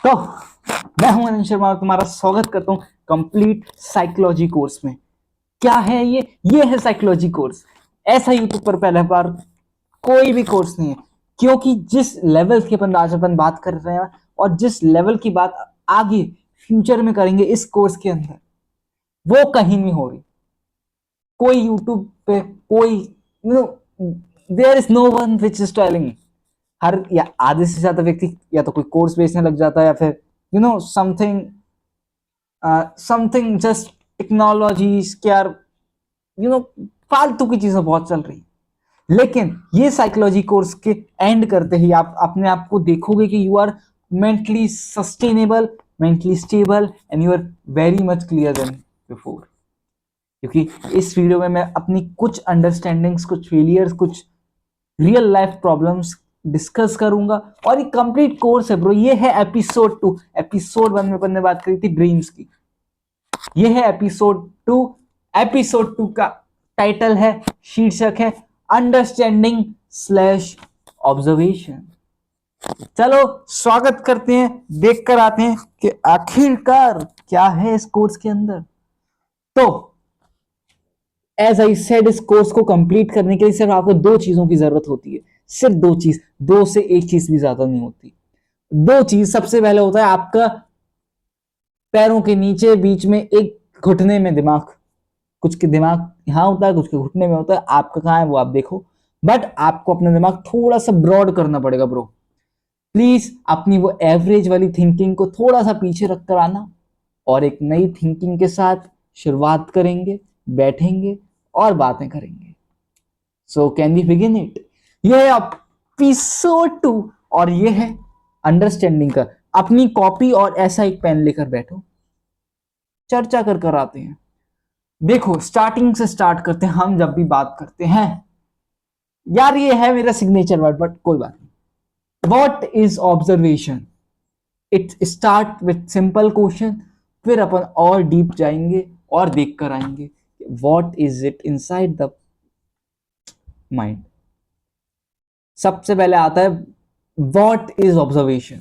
तो मैं हूं अनिल शर्मा और तुम्हारा स्वागत करता हूं कंप्लीट साइकोलॉजी कोर्स में। क्या है ये है साइकोलॉजी कोर्स। ऐसा यूट्यूब पर पहले बार कोई भी कोर्स नहीं है, क्योंकि जिस लेवल की आज अपन बात कर रहे हैं और जिस लेवल की बात आगे फ्यूचर में करेंगे इस कोर्स के अंदर, वो कहीं नहीं हो रही। कोई यूट्यूब पे कोई there is no one which is telling. हर या आधे से ज्यादा व्यक्ति या तो कोई कोर्स बेचने लग जाता है या फिर समथिंग समथिंग जस्ट टेक्नोलॉजीज के यार फालतू की चीजें बहुत चल रही। लेकिन ये साइकोलॉजी कोर्स के एंड करते ही आप अपने आप को देखोगे कि you are mentally sustainable, mentally stable and you are very much clear then before. क्योंकि इस वीडियो में मैं अपनी कुछ अंडरस्टैंडिंग्स, कुछ फेलियर्स, कुछ रियल लाइफ प्रॉब्लम्स डिस्कस करूंगा। और ये कंप्लीट कोर्स है ब्रो। ये है एपिसोड 2। एपिसोड 1 में अपन ने बात करी थी ड्रीम्स की। ये है एपिसोड 2। एपिसोड 2 का टाइटल है, शीर्षक है अंडरस्टैंडिंग स्लैश ऑब्जर्वेशन। चलो स्वागत करते हैं, देख कर आते हैं कि आखिरकार क्या है इस कोर्स के अंदर। तो एज आई सेड, इस कोर्स को कंप्लीट करने के लिए सिर्फ आपको दो चीजों की जरूरत होती है। सिर्फ दो चीज, दो से एक चीज भी ज्यादा नहीं होती। दो चीज, सबसे पहले होता है आपका पैरों के नीचे बीच में एक घुटने में दिमाग। कुछ के दिमाग यहां होता है, कुछ के घुटने में होता है। आपका कहां है वो आप देखो, बट आपको अपना दिमाग थोड़ा सा ब्रॉड करना पड़ेगा ब्रो। प्लीज अपनी वो एवरेज वाली थिंकिंग को थोड़ा सा पीछे रखकर आना और एक नई थिंकिंग के साथ शुरुआत करेंगे, बैठेंगे और बातें करेंगे। So can we begin it. ये है एपिसोड 2 और ये है अंडरस्टैंडिंग का। अपनी कॉपी और ऐसा एक पेन लेकर बैठो, चर्चा कर आते हैं। देखो स्टार्टिंग से स्टार्ट करते हैं। हम जब भी बात करते हैं यार, ये है मेरा सिग्नेचर वर्ड बट कोई बात नहीं। What is observation? It start with simple question, फिर अपन और डीप जाएंगे और देख कर आएंगे what is it inside the mind. सबसे पहले आता है व्हाट इज ऑब्जर्वेशन।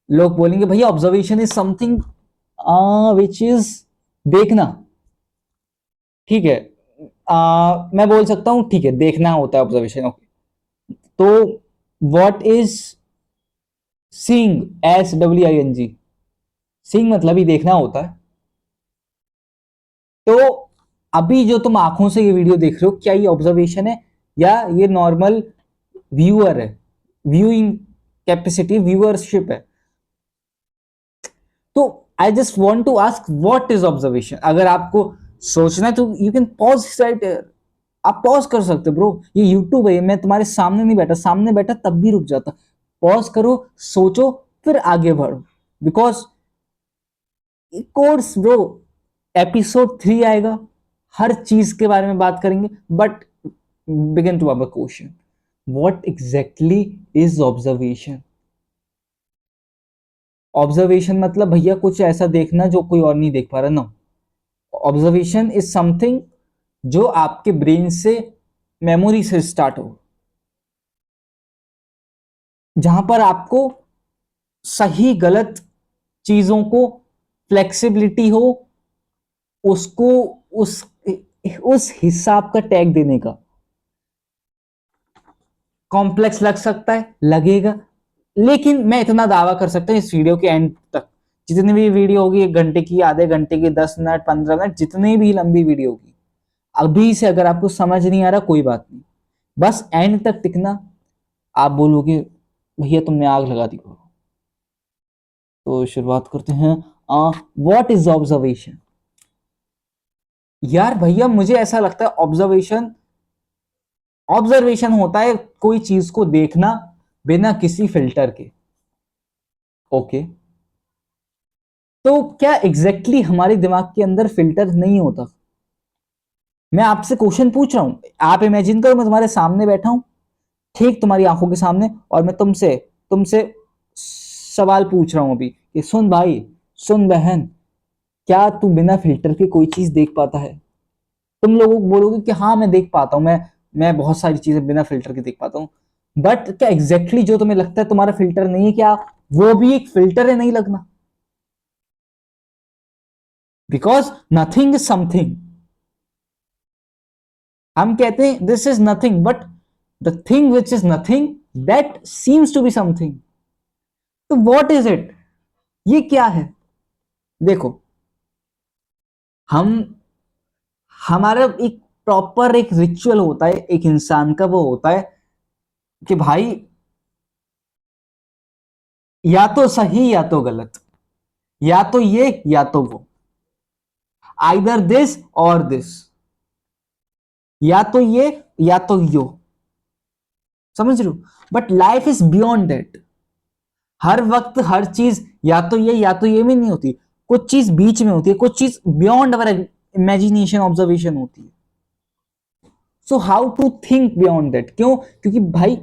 लोग बोलेंगे भैया observation is something which is देखना। ठीक है, मैं बोल सकता हूं ठीक है, देखना होता है ऑब्जर्वेशन। ओके, तो what is seeing? SEEING। Seeing मतलब ही देखना होता है। तो अभी जो तुम आंखों से ये वीडियो देख रहे हो, क्या ये ऑब्जर्वेशन है या ये नॉर्मल व्यूअर है? व्यूइंग कैपेसिटी, व्यूअरशिप है। तो I just want to ask what is observation. अगर आपको सोचना है तो यू कैन पॉज राइट। आप पॉज कर सकते हो ब्रो। ये यूट्यूब है, मैं तुम्हारे सामने नहीं बैठा। सामने बैठा तब भी रुक जाता। पॉज करो, सोचो, फिर आगे बढ़ो। बिकॉज कोर्स ब्रो, एपिसोड 3 आएगा, हर चीज के बारे में बात करेंगे। But begin to our question, what exactly is observation? Observation मतलब भैया कुछ ऐसा देखना जो कोई और नहीं देख पा रहा ना। ऑब्जर्वेशन इज समथिंग जो आपके ब्रेन से, मेमोरी से स्टार्ट हो, जहां पर आपको सही गलत चीजों को फ्लेक्सिबिलिटी हो, उसको उस हिसाब का टैग देने का। कॉम्प्लेक्स लग सकता है, लगेगा, लेकिन मैं इतना दावा कर सकता हूं इस वीडियो के एंड तक, जितनी भी वीडियो होगी, 1 घंटे की, आधे घंटे की, 10 मिनट, 15 मिनट, जितनी भी लंबी वीडियो होगी, अभी से अगर आपको समझ नहीं आ रहा कोई बात नहीं, बस एंड तक टिकना। आप बोलोगे भैया तुमने आग लगा दी। तो शुरुआत करते हैं। What is observation? यार भैया मुझे ऐसा लगता है ऑब्जर्वेशन, ऑब्जर्वेशन होता है कोई चीज को देखना बिना किसी फिल्टर के। ओके, तो क्या एग्जैक्टली हमारे दिमाग के अंदर फिल्टर नहीं होता? मैं आपसे क्वेश्चन पूछ रहा हूं, आप इमेजिन करो मैं तुम्हारे सामने बैठा हूं, ठीक तुम्हारी आंखों के सामने, और मैं तुमसे तुमसे सवाल पूछ रहा हूं अभी कि सुन भाई, सुन बहन, क्या तू बिना फिल्टर के कोई चीज देख पाता है? तुम लोग बोलोगे कि हाँ मैं देख पाता हूं, मैं बहुत सारी चीजें बिना फिल्टर के देख पाता हूं। बट क्या एग्जैक्टली जो तुम्हें लगता है तुम्हारा फिल्टर नहीं है, क्या वो भी एक फिल्टर है नहीं लगना? Because nothing is something. हम कहते हैं this is nothing, but the thing which is nothing that seems to be something. तो वॉट इज इट? ये क्या है? देखो, हम हमारा एक प्रॉपर एक रिचुअल होता है एक इंसान का, वो होता है कि भाई या तो सही या तो गलत, या तो ये या तो वो, आइदर दिस और दिस, या तो ये या तो यो। समझ रहे हो? But life is beyond that. हर वक्त हर चीज या तो ये या तो ये में नहीं होती, कुछ चीज बीच में होती है, कुछ चीज बियॉन्ड अवर इमेजिनेशन ऑब्जर्वेशन होती है। So how to think beyond that? क्यों? क्योंकि भाई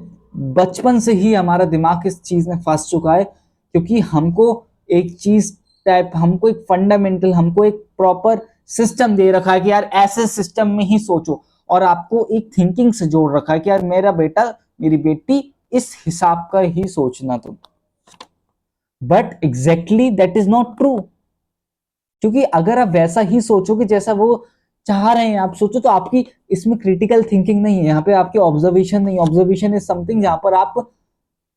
बचपन से ही हमारा दिमाग इस चीज में फंस चुका है, क्योंकि हमको एक चीज टाइप, हमको एक फंडामेंटल, हमको एक प्रॉपर सिस्टम दे रखा है कि यार ऐसे सिस्टम में ही सोचो, और आपको एक थिंकिंग से जोड़ रखा है कि यार मेरा बेटा मेरी बेटी इस हिसाब का ही सोचना तुम। But exactly that is not true. क्योंकि अगर आप वैसा ही सोचोगे जैसा वो चाह रहे हैं आप सोचो, तो आपकी इसमें क्रिटिकल थिंकिंग नहीं है, यहाँ पे आपकी ऑब्जर्वेशन नहीं। ऑब्जर्वेशन इज समथिंग जहां पर आप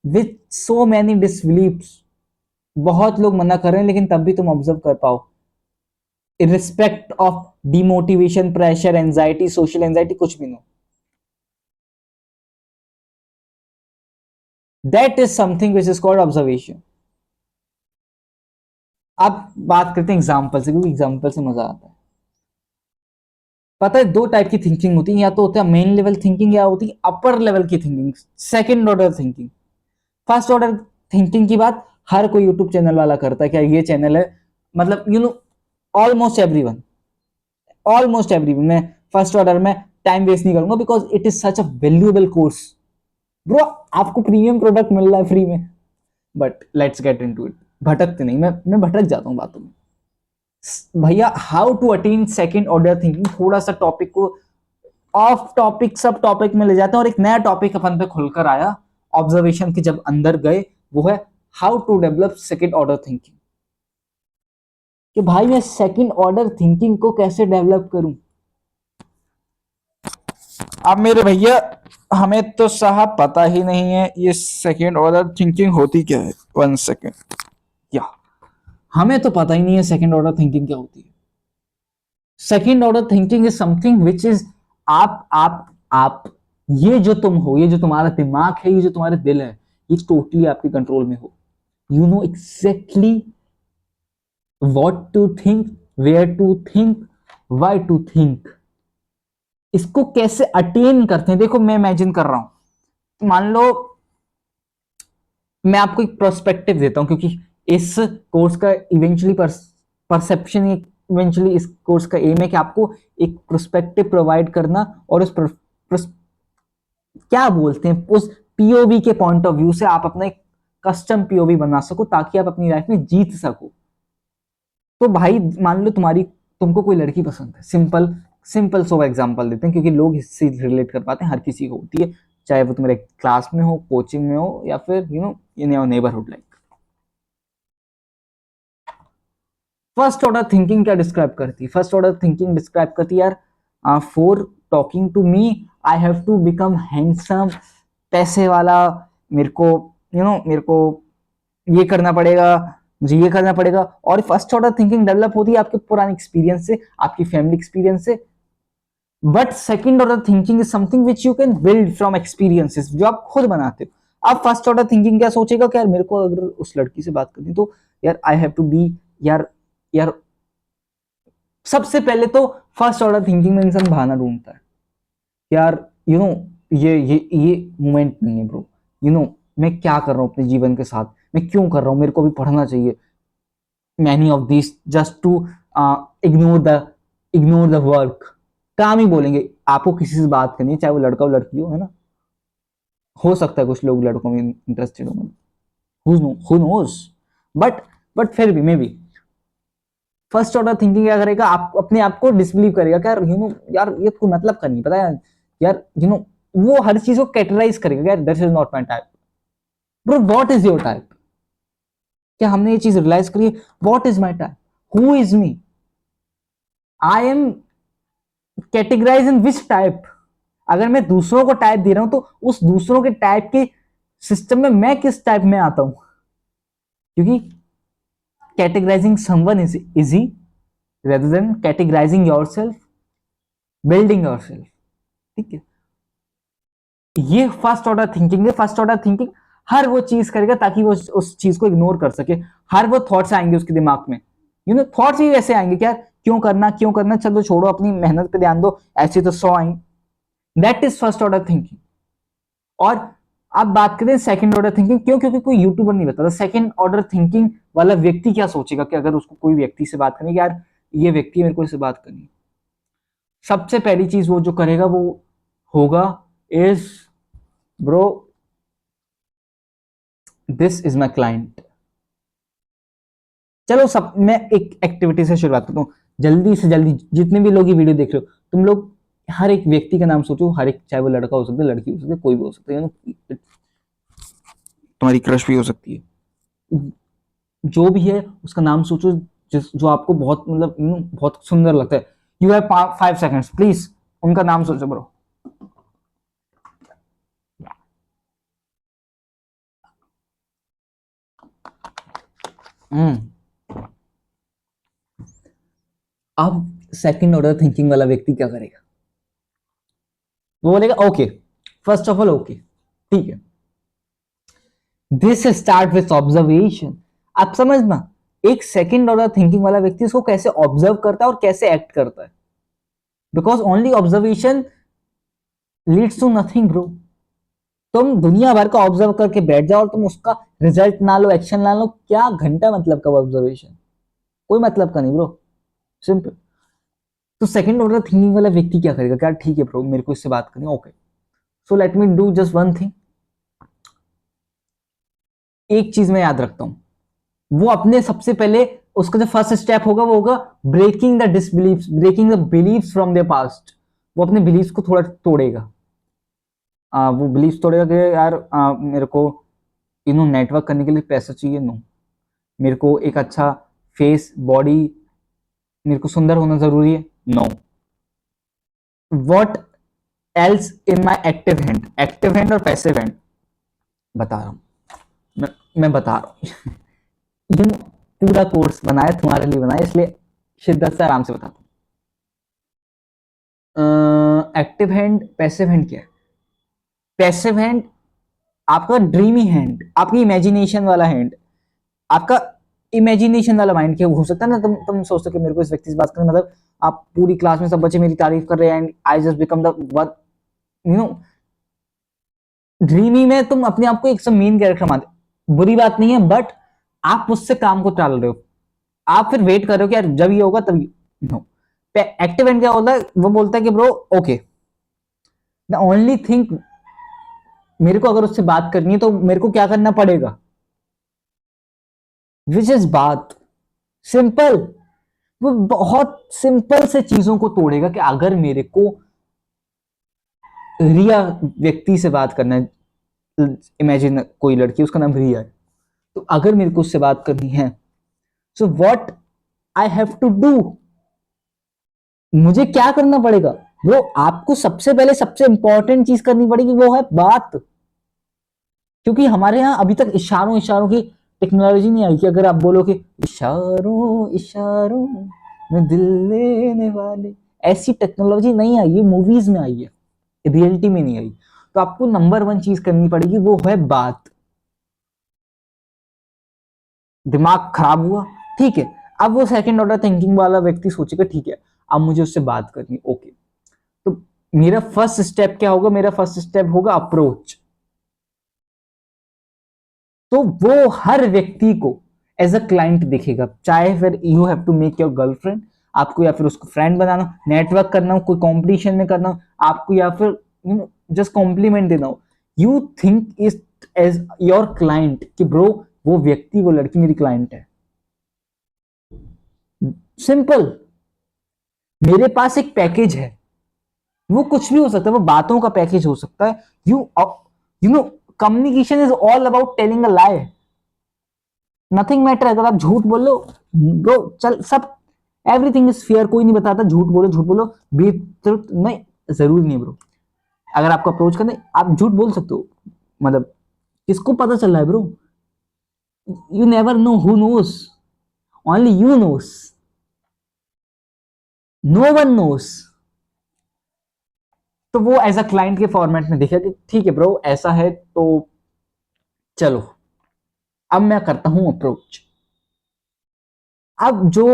विथ सो मैनी डिसबिलीव्स, बहुत लोग मना कर रहे हैं लेकिन तब भी तुम ऑब्जर्व कर पाओ, irrespective of demotivation, pressure, anxiety, social anxiety, कुछ भी no, that is something which is called observation. अब बात करते हैं एग्जाम्पल से, क्योंकि एग्जाम्पल से मजा आता है। पता है दो टाइप की थिंकिंग होती है, या तो होता है मेन लेवल थिंकिंग, या होती है अपर लेवल की thinking, second order thinking. First order thinking की बात हर कोई यूट्यूब चैनल वाला करता है, क्या ये चैनल है, मतलब you know almost everyone, almost everyone. मैं फर्स्ट ऑर्डर में टाइम वेस्ट नहीं करूंगा, because it is such a valuable course. Bro, आपको प्रीमियम प्रोडक्ट मिल रहा है फ्री में। But let's get into it. भटकते नहीं, मैं भटक जाता हूं बातों में। भैया how to attain second order thinking, थोड़ा सा टॉपिक को ऑफ टॉपिक सब टॉपिक में ले जाते हैं, और एक नया टॉपिक अपन पे खुलकर आया ऑब्जर्वेशन के जब अंदर गए, वो है how to develop second order thinking. कि भाई मैं सेकंड ऑर्डर थिंकिंग को कैसे डेवलप करूं? अब मेरे भैया हमें तो साहब पता ही नहीं है ये सेकंड ऑर्डर थिंकिंग होती क्या है। वन सेकंड, या हमें तो पता ही नहीं है सेकंड ऑर्डर थिंकिंग क्या होती है। Second order thinking is something which is आप ये जो तुम हो, ये जो तुम्हारा दिमाग है, ये जो तुम्हारे दिल है, ये टोटली आपके कंट्रोल में हो। You know exactly what to think, where to think, why to think. इसको कैसे अटेन करते हैं? देखो मैं इमेजिन कर रहा हूं, मान लो मैं आपको एक प्रोस्पेक्टिव देता हूं, क्योंकि इस कोर्स का इवेंचुअली परसेप्शन, इवेंचुअली इस कोर्स का एम है कि आपको एक प्रोस्पेक्टिव प्रोवाइड करना, और उस क्या बोलते हैं उस पीओवी के पॉइंट ऑफ व्यू से आप अपना एक कस्टम पीओवी बना सको, ताकि आप अपनी लाइफ में जीत सको। तो भाई मान लो तुमको कोई लड़की पसंद है, सिंपल सिंपल सो एग्जांपल देते हैं, क्योंकि लोग इससे रिलेट कर पाते हैं, हर किसी को होती है, चाहे वो तुम्हारे क्लास में हो, कोचिंग में हो, या फिर you know in your neighbourhood. Like first order thinking क्या डिस्क्राइब करती है? फर्स्ट ऑर्डर थिंकिंग डिस्क्राइब करती है यार, for talking to me I have to become handsome, पैसे वाला, मेरे को मेरे को ये करना पड़ेगा, मुझे ये करना पड़ेगा। और फर्स्ट ऑर्डर थिंकिंग डेवलप होती है आपके पुराने एक्सपीरियंस से, आपकी फैमिली एक्सपीरियंस से। But second order thinking is something which you can build from experiences, जो आप खुद बनाते हो। अब फर्स्ट ऑर्डर थिंकिंग क्या सोचेगा कि यार मेरे को अगर उस लड़की से बात करनी, तो यार आई हैव टू बी, यार यार सबसे पहले तो फर्स्ट ऑर्डर थिंकिंग में इंसान बहाना ढूंढता है। यार यू नो ये मोमेंट नहीं है ब्रो, मैं क्या कर रहा हूँ अपने जीवन के साथ, मैं क्यों कर रहा हूँ, मेरे को भी पढ़ना चाहिए। Many of this just to ignore the ignore the work. काम ही बोलेंगे। आपको किसी से बात करनी है, चाहे वो लड़का हो लड़की हो, है ना? हो सकता है कुछ लोग लड़कों में इंटरेस्टेड हो, हु नोस। बट बट फिर भी may be first order thinking क्या करेगा, आप अपने आप को डिसबिलीव करेगा कि यार यार ये कोई मतलब का नहीं पता यार, वो हर चीज को कैटेगराइज करेगा, यार that is not my type. Bro what is your type? क्या हमने ये चीज रियलाइज करी? What is my type? Who is me? I am categorise in which type? अगर मैं दूसरों को टाइप दे रहा हूं तो उस दूसरों के टाइप के सिस्टम में मैं किस टाइप में आता हूं? क्योंकि categorising someone is easy rather than categorizing yourself, building yourself। ठीक है, ये फर्स्ट ऑर्डर थिंकिंग है। फर्स्ट ऑर्डर थिंकिंग हर वो चीज करेगा ताकि वो उस चीज को इग्नोर कर सके। हर वो थॉट्स आएंगे उसके दिमाग में, थॉट्स ही ऐसे आएंगे क्या, क्यों करना क्यों करना, चलो छोड़ो अपनी मेहनत पे ध्यान दो, ऐसे तो 100 आएंगे। That is first order thinking. और आप बात करें सेकंड ऑर्डर थिंकिंग, क्यों? क्योंकि कोई यूट्यूबर नहीं बताता सेकंड ऑर्डर थिंकिंग वाला व्यक्ति क्या सोचेगा कि अगर उसको कोई व्यक्ति से बात करनी, यार ये व्यक्ति मेरे को इससे बात करनी। सबसे पहली चीज वो जो करेगा वो होगा is, bro this is my client. चलो सब, मैं एक एक्टिविटी से शुरुआत करता हूँ, जल्दी से जल्दी। जितने भी लोग ये वीडियो देख रहे हो, तुम लोग हर एक व्यक्ति का नाम सोचो, हर एक, चाहे वो लड़का हो सकता है, लड़की हो सकती है, कोई भी हो सकता है, तुम्हारी क्रश भी हो सकती है, जो भी है उसका नाम सोचो, जो आपको बहुत मतलब बहुत सुंदर लगता है। यू हैव 5 सेकंड्स, प्लीज उनका नाम सोचो ब्रो। अब सेकंड ऑर्डर थिंकिंग वाला व्यक्ति क्या करेगा? वो बोलेगा okay, first of all okay, ठीक है, दिस स्टार्ट विथ ऑब्जर्वेशन। आप समझना, एक सेकंड ऑर्डर थिंकिंग वाला व्यक्ति उसको कैसे ऑब्जर्व करता है और कैसे एक्ट करता है, because only observation leads to nothing bro. तुम दुनिया भर का ऑब्जर्व करके बैठ जाओ और तुम उसका रिजल्ट ना लो, एक्शन ना लो, क्या घंटा मतलब का ऑब्जर्वेशन? कोई मतलब का नहीं ब्रो, सिंपल। तो सेकंड ऑर्डर थिंकिंग वाला व्यक्ति क्या करेगा? क्या ठीक है ब्रो, मेरे को इससे बात करनी, okay, so let me do just one thing. एक चीज मैं याद रखता हूं, वो अपने सबसे पहले उसका जो फर्स्ट स्टेप होगा वो होगा breaking the disbelief, breaking the beliefs from their past. वो अपने बिलीव्स को थोड़ा तोड़ेगा। वो बिलीव्स तोड़ेगा कि यार मेरे को नेटवर्क करने के लिए पैसा चाहिए, नो। मेरे को एक अच्छा फेस, बॉडी, मेरे को सुंदर होना जरूरी है, no. What else in my active hand, active hand और पैसिव हैंड बता रहा हूं, मैं बता रहा हूं। पूरा कोर्स बनाया तुम्हारे लिए, बनाया, इसलिए शिद्दत से आराम से बताता हूं। एक्टिव हैंड, पैसिव हैंड क्या है? पैसिव हैंड आपका ड्रीमी हैंड, आपकी इमेजिनेशन वाला हैंड, आपका इमेजिनेशन वाला माइंड। क्या हो सकता है ना, तुम सोचते कि मेरे को इस व्यक्ति से बात करनी, मतलब आप पूरी क्लास में सब बच्चे मेरी तारीफ कर रहे हैं and I just become the one, you know dreamy में तुम अपने आप को एक मेन कैरेक्टर मानते, बुरी बात नहीं है, बट आप उससे काम को टाल रहे हो। आप फिर वेट कर रहे हो कि यार जब ये होगा तभी, नो। एक्टिव एंड क्या होता है? वो बोलता है कि bro okay, the only thing, मेरे को अगर उससे बात करनी है तो मेरे को क्या करना पड़ेगा, विच इज बात, सिंपल। वो बहुत सिंपल से चीजों को तोड़ेगा कि अगर मेरे को रिया व्यक्ति से बात करना है, इमेजिन कोई लड़की, उसका नाम रिया है, तो अगर मेरे को उससे बात करनी है, so what I have to do, मुझे क्या करना पड़ेगा? वो आपको सबसे पहले सबसे इंपॉर्टेंट चीज करनी पड़ेगी, वो है बात। क्योंकि हमारे यहाँ अभी तक इशारों इशारों की टेक्नोलॉजी नहीं आई कि अगर आप बोलो कि इशारों इशारों में दिल लेने वाले, ऐसी टेक्नोलॉजी नहीं आई है, मूवीज में आई है, रियलिटी में नहीं आई। तो आपको नंबर 1 चीज करनी पड़ेगी, वो है बात। दिमाग खराब हुआ, ठीक है, अब वो सेकंड ऑर्डर थिंकिंग वाला व्यक्ति सोचेगा ठीक है, अब मुझे उससे बात करनी, ओके, तो मेरा फर्स्ट स्टेप क्या होगा? मेरा फर्स्ट स्टेप होगा अप्रोच। तो वो हर व्यक्ति को एज अ क्लाइंट दिखेगा, चाहे फिर you have to make your girlfriend, आपको या फिर उसको फ्रेंड बनाना, नेटवर्क करना हो, कोई कंपटीशन में करना हो आपको, या फिर जस्ट कॉम्प्लीमेंट देना हो, you think is as your client कि ब्रो वो व्यक्ति, वो लड़की मेरी क्लाइंट है। सिंपल। मेरे पास एक पैकेज है, वो कुछ भी हो सकता है, वो बातों का पैकेज हो सकता है। You know communication is all about telling a lie, nothing matter. अगर आप झूठ बोलो ब्रो, चल सब, एवरीथिंग इज फेयर, कोई नहीं बताता झूठ बोलो, झूठ बोलो, बी ट्रुथ नहीं, जरूरी नहीं ब्रो। अगर आपको अप्रोच करने, आप झूठ बोल सकते हो, मतलब किसको पता चल रहा है bro? You never know, who knows, only you knows, no one knows. तो वो एज अ क्लाइंट के फॉर्मेट में देखा कि ठीक है ब्रो ऐसा है, तो चलो अब मैं करता हूं अप्रोच। अब जो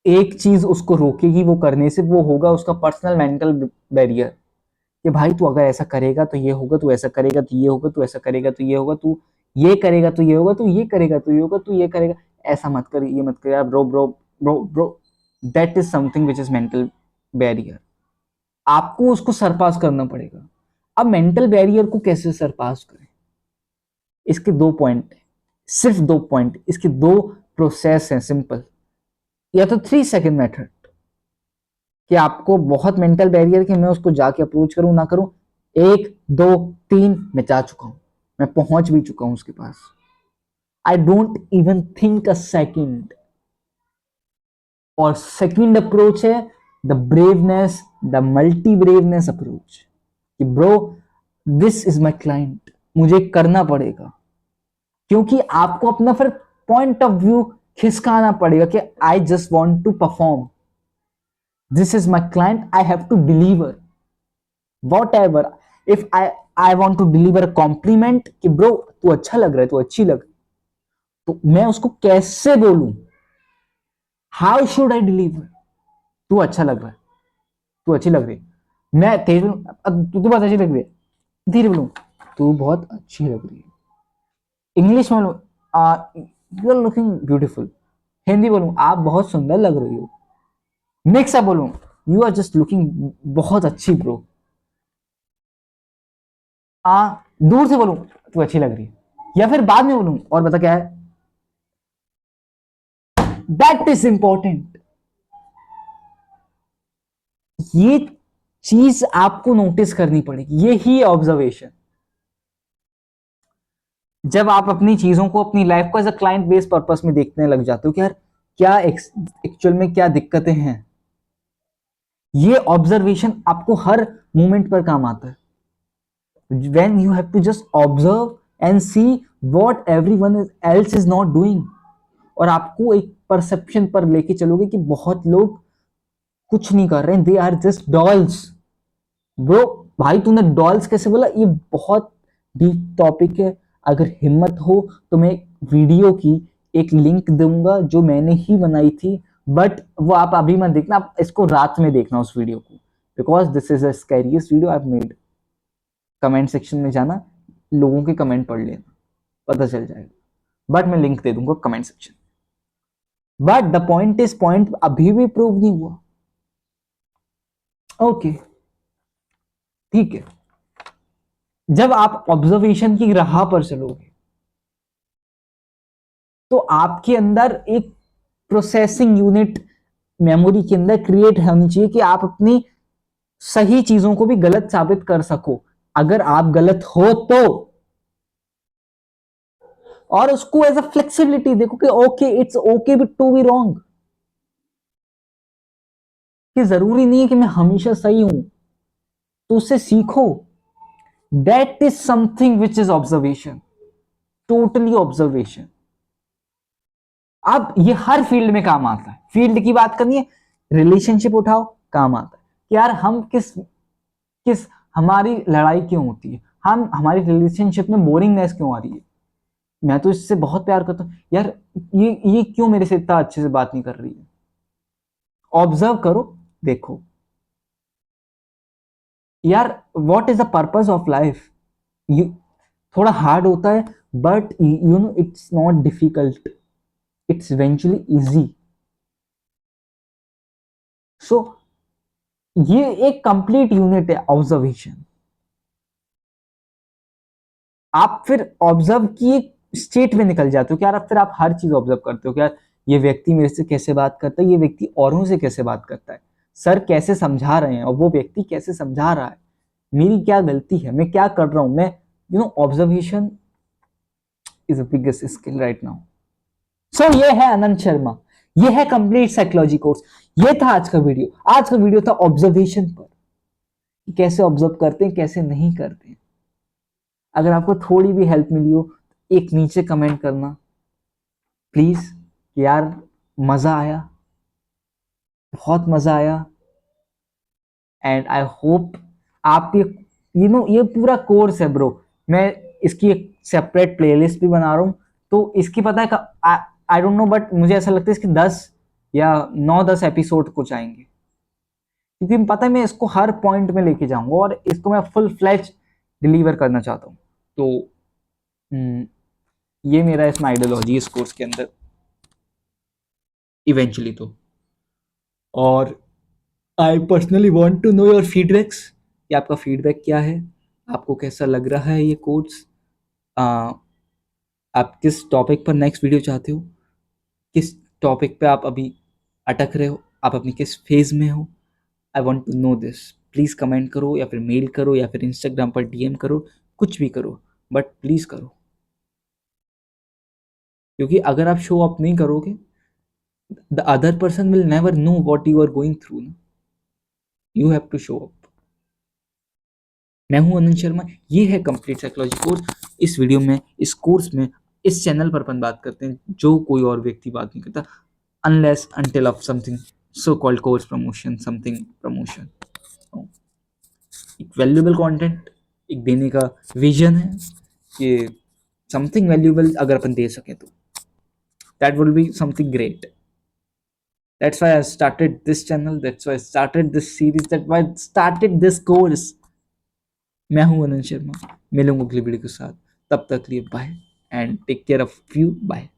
एक चीज उसको रोकेगी वो करने से, वो होगा उसका पर्सनल मेंटल बैरियर, कि भाई तू अगर ऐसा करेगा तो ये होगा, तू ऐसा करेगा तो ये होगा, तू ऐसा करेगा तो ये होगा, तू ये करेगा तो ये होगा, तू ये करेगा तो ये होगा, तू ये करेगा, ऐसा मत कर, ये मत कर यार bro bro bro bro. That is something which is mental barrier. आपको उसको सरपास करना पड़ेगा। अब मेंटल बैरियर को कैसे सरपास करें, इसके दो पॉइंट, सिर्फ दो पॉइंट, इसके दो प्रोसेस हैं सिंपल। या तो 3 सेकेंड मेथड, कि आपको बहुत मेंटल बैरियर कि मैं उसको जाके अप्रोच करूं ना करूं, 1 2 3 मैं जा चुका हूं, मैं पहुंच भी चुका हूं उसके पास। I don't even think a second. और सेकेंड अप्रोच है the braveness, the multi braveness approach, कि bro this is my client, मुझे करना पड़ेगा, क्योंकि आपको अपना फिर पॉइंट ऑफ व्यू खिसकाना पड़ेगा कि I just want to perform, this is my client, I have to deliver whatever. If I want to deliver compliment कि ब्रो तू अच्छा लग रहा है, तू अच्छी लग, तो मैं उसको कैसे बोलूं, हाउ शुड आई डिलीवर? तू अच्छा लग रहा है, तू अच्छी लग रही है, मैं तेज बोलूं तू बहुत अच्छी लग रही है, धीरे बोलूं तू बहुत अच्छी लग रही है, इंग्लिश में बोलूं you are looking beautiful, Hindi बोलूं आप बहुत सुंदर लग रही हो, मिक्स अप बोलूं यू आर जस्ट लुकिंग बहुत अच्छी ब्रो, दूर से बोलूं तू अच्छी लग रही है, या फिर बाद में बोलूं और बता क्या है, दैट इज इंपॉर्टेंट। ये चीज आपको नोटिस करनी पड़ेगी, ये ही ऑब्जर्वेशन। जब आप अपनी चीजों को, अपनी लाइफ को as a client base purpose में देखने लग जाते हो कि यार क्या एक्चुअल में क्या दिक्कतें हैं, ये ऑब्जर्वेशन आपको हर मोमेंट पर काम आता है। when you have to just observe and see what everyone else is not doing, और आपको एक परसेप्शन पर लेके चलोगे कि बहुत लोग कुछ नहीं कर रहे हैं, they are just dolls. Bro भाई तूने डॉल्स कैसे बोला, ये बहुत डीप टॉपिक है। अगर हिम्मत हो तो मैं वीडियो की एक लिंक दूंगा जो मैंने ही बनाई थी, बट वो आप अभी मत देखना, आप इसको रात में देखना उस वीडियो को, because this is a scariest video I have made. Comment section में जाना, लोगों के कमेंट पढ़ लेना, पता चल जाएगा, बट मैं लिंक दे दूंगा comment section. But the point is, point अभी भी प्रूव नहीं हुआ। ओके ठीक है, जब आप ऑब्जर्वेशन की राह पर चलोगे तो आपके अंदर एक प्रोसेसिंग यूनिट मेमोरी के अंदर क्रिएट होनी चाहिए कि आप अपनी सही चीजों को भी गलत साबित कर सको, अगर आप गलत हो तो। और उसको एज अ फ्लेक्सिबिलिटी देखो कि okay it's okay to be wrong, कि जरूरी नहीं है कि मैं हमेशा सही हूं, तो उससे सीखो। That is something which is observation, totally observation. अब ये हर फील्ड में काम आता है, फील्ड की बात करनी है, रिलेशनशिप उठाओ काम आता है कि यार हम किस किस हमारी लड़ाई क्यों होती है, हम हमारी रिलेशनशिप में बोरिंगनेस क्यों आ रही है, मैं तो इससे बहुत प्यार करता हूं यार, ये क्यों मेरे से इतना अच्छे से बात नहीं कर रही है। ऑब्जर्व करो, देखो यार what is the purpose of life. You थोड़ा हार्ड होता है, but you know it's not difficult, it's eventually easy. So ये एक कंप्लीट यूनिट है ऑब्जर्वेशन। आप फिर ऑब्जर्व की एक स्टेट में निकल जाते हो कि यार फिर आप हर चीज ऑब्जर्व करते हो कि यार ये व्यक्ति मेरे से कैसे बात करता है, ये व्यक्ति औरों से कैसे बात करता है, सर कैसे समझा रहे हैं और वो व्यक्ति कैसे समझा रहा है, मेरी क्या गलती है, मैं क्या कर रहा हूं, मैं observation is a biggest skill right now. So ये है अनंत शर्मा, ये है कंप्लीट साइकोलॉजी कोर्स। ये था आज का वीडियो। आज का वीडियो था ऑब्जर्वेशन पर, कैसे ऑब्जर्व करते हैं कैसे नहीं करते हैं। अगर आपको थोड़ी भी हेल्प मिली हो एक नीचे कमेंट करना प्लीज, यार मजा आया, बहुत मजा आया। एंड आई होप आप ये पूरा कोर्स है ब्रो, मैं इसकी एक सेपरेट प्लेलिस्ट भी बना रहा हूँ। तो इसकी पता है आई डोंट नो बट मुझे ऐसा लगता है इसके 10 या 9-10 एपिसोड कुछ आएंगे, क्योंकि पता है मैं इसको हर पॉइंट में लेके जाऊंगा और इसको मैं फुल फ्लैच डिलीवर करना चाहता हूँ। तो ये मेरा इसमें आइडियोलॉजी इस कोर्स के अंदर इवेंचुअली। तो और I personally want to know your feedbacks, कि आपका फीडबैक क्या है, आपको कैसा लग रहा है ये कोर्स, आप किस टॉपिक पर नेक्स्ट वीडियो चाहते हो, किस टॉपिक पे आप अभी अटक रहे हो, आप अपनी किस फेज में हो। I want to know this. Please comment करो या फिर मेल करो या फिर इंस्टाग्राम पर डीएम करो, कुछ भी करो बट प्लीज़ करो, क्योंकि अगर आप शो अप नहीं करोगे the other person will never know what you are going through. You have to show up. मैं हूं अनंत शर्मा, ये है कंप्लीट साइकोलॉजी कोर्स। इस वीडियो में, इस कोर्स में, इस चैनल पर अपन बात करते हैं जो कोई और व्यक्ति बात नहीं करता, unless until of something so called course promotion, something promotion. एक वैल्यूएबल कंटेंट एक देने का विजन है कि समथिंग वैल्यूएबल अगर अपन दे सके तो that will be something great. That's why I started this channel, that's why I started this series, that's why I started this course। मैं हूं अनंत शर्मा, मिलूंगा अगली वीडियो के साथ, तब तक लिए bye and take care of you, bye.